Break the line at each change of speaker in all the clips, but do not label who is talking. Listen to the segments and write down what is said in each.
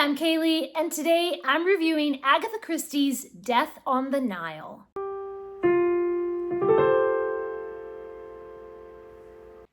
I'm Kaylee, and today I'm reviewing Agatha Christie's Death on the Nile.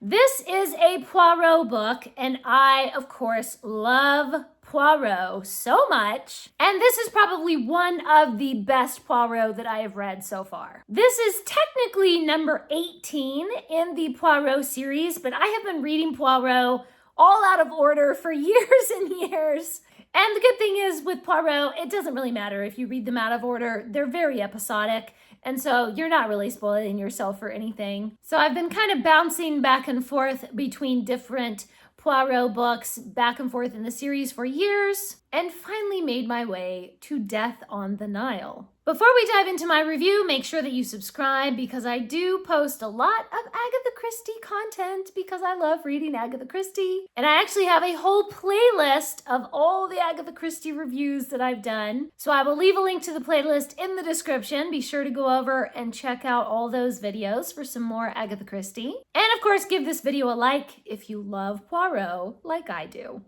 This is a Poirot book, and I, of course, love Poirot so much. And this is probably one of the best Poirot that I have read so far. This is technically number 18 in the Poirot series, but I have been reading Poirot all out of order for years and years. And the good thing is with Poirot, it doesn't really matter if you read them out of order. They're very episodic. And so you're not really spoiling yourself for anything. So I've been kind of bouncing back and forth between different Poirot books, back and forth in the series for years, and finally made my way to Death on the Nile. Before we dive into my review, make sure that you subscribe because I do post a lot of Agatha Christie content because I love reading Agatha Christie. And I actually have a whole playlist of all the Agatha Christie reviews that I've done. So I will leave a link to the playlist in the description. Be sure to go over and check out all those videos for some more Agatha Christie. And of course, give this video a like if you love Poirot like I do.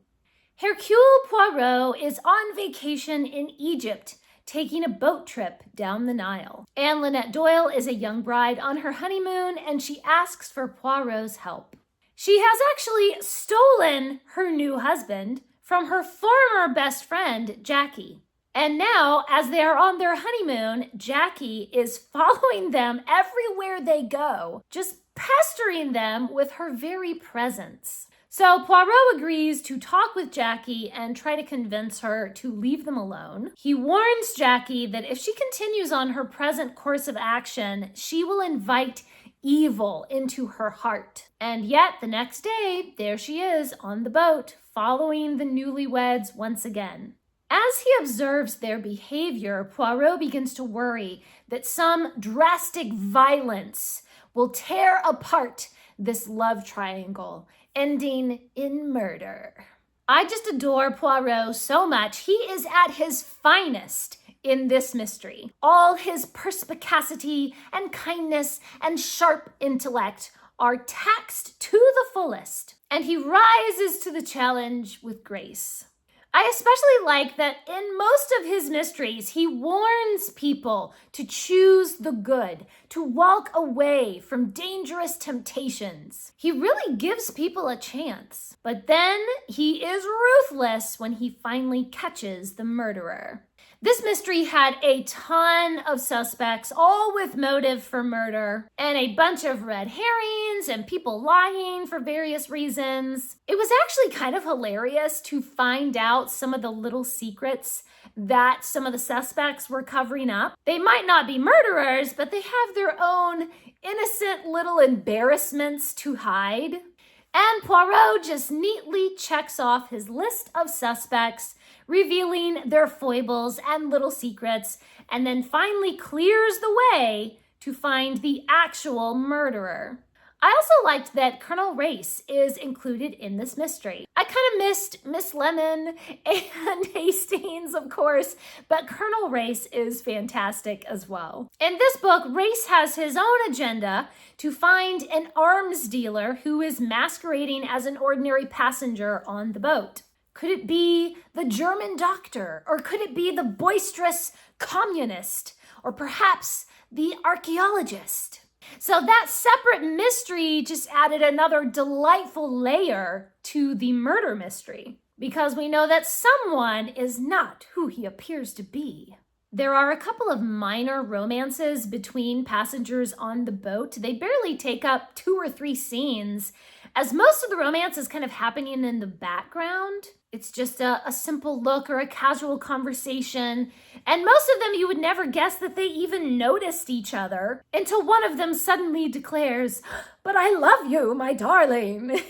Hercule Poirot is on vacation in Egypt, taking a boat trip down the Nile. Anne Lynette Doyle is a young bride on her honeymoon, and she asks for Poirot's help. She has actually stolen her new husband from her former best friend, Jackie. And now, as they are on their honeymoon, Jackie is following them everywhere they go, just pestering them with her very presence. So Poirot agrees to talk with Jackie and try to convince her to leave them alone. He warns Jackie that if she continues on her present course of action, she will invite evil into her heart. And yet the next day, there she is on the boat, following the newlyweds once again. As he observes their behavior, Poirot begins to worry that some drastic violence will tear apart this love triangle, ending in murder. I just adore Poirot so much. He is at his finest in this mystery. All his perspicacity and kindness and sharp intellect are taxed to the fullest, and he rises to the challenge with grace. I especially like that in most of his mysteries, he warns people to choose the good, to walk away from dangerous temptations. He really gives people a chance, but then he is ruthless when he finally catches the murderer. This mystery had a ton of suspects, all with motive for murder, and a bunch of red herrings and people lying for various reasons. It was actually kind of hilarious to find out some of the little secrets that some of the suspects were covering up. They might not be murderers, but they have their own innocent little embarrassments to hide. And Poirot just neatly checks off his list of suspects, revealing their foibles and little secrets, and then finally clears the way to find the actual murderer. I also liked that Colonel Race is included in this mystery. I kind of missed Miss Lemon and Hastings, of course, but Colonel Race is fantastic as well. In this book, Race has his own agenda to find an arms dealer who is masquerading as an ordinary passenger on the boat. Could it be the German doctor? Or could it be the boisterous communist? Or perhaps the archaeologist? So that separate mystery just added another delightful layer to the murder mystery, because we know that someone is not who he appears to be. There are a couple of minor romances between passengers on the boat. They barely take up 2 or 3 scenes, as most of the romance is kind of happening in the background. It's just a simple look or a casual conversation. And most of them, you would never guess that they even noticed each other until one of them suddenly declares, "But I love you, my darling."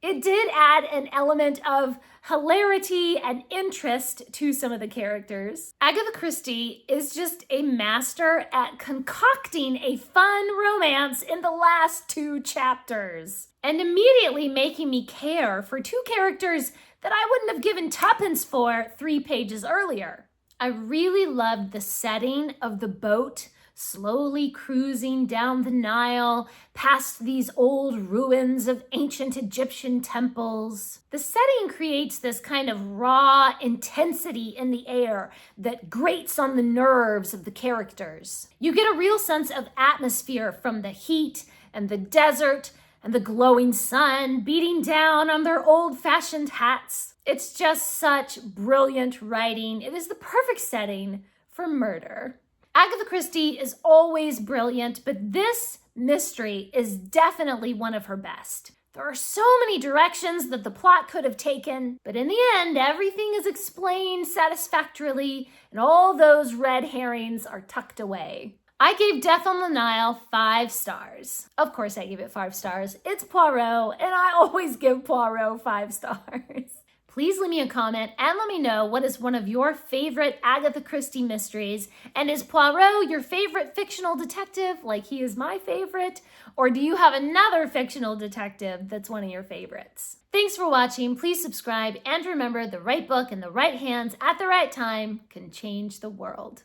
It did add an element of hilarity and interest to some of the characters. Agatha Christie is just a master at concocting a fun romance in the last 2 chapters, and immediately making me care for 2 characters that I wouldn't have given tuppence for 3 pages earlier. I really loved the setting of the boat slowly cruising down the Nile, past these old ruins of ancient Egyptian temples. The setting creates this kind of raw intensity in the air that grates on the nerves of the characters. You get a real sense of atmosphere from the heat and the desert and the glowing sun beating down on their old-fashioned hats. It's just such brilliant writing. It is the perfect setting for murder. Agatha Christie is always brilliant, but this mystery is definitely one of her best. There are so many directions that the plot could have taken, but in the end, everything is explained satisfactorily, and all those red herrings are tucked away. I gave Death on the Nile 5 stars. Of course I gave it 5 stars. It's Poirot, and I always give Poirot 5 stars. Please leave me a comment and let me know what is one of your favorite Agatha Christie mysteries. And is Poirot your favorite fictional detective, like he is my favorite? Or do you have another fictional detective that's one of your favorites? Thanks for watching. Please subscribe, and remember, the right book in the right hands at the right time can change the world.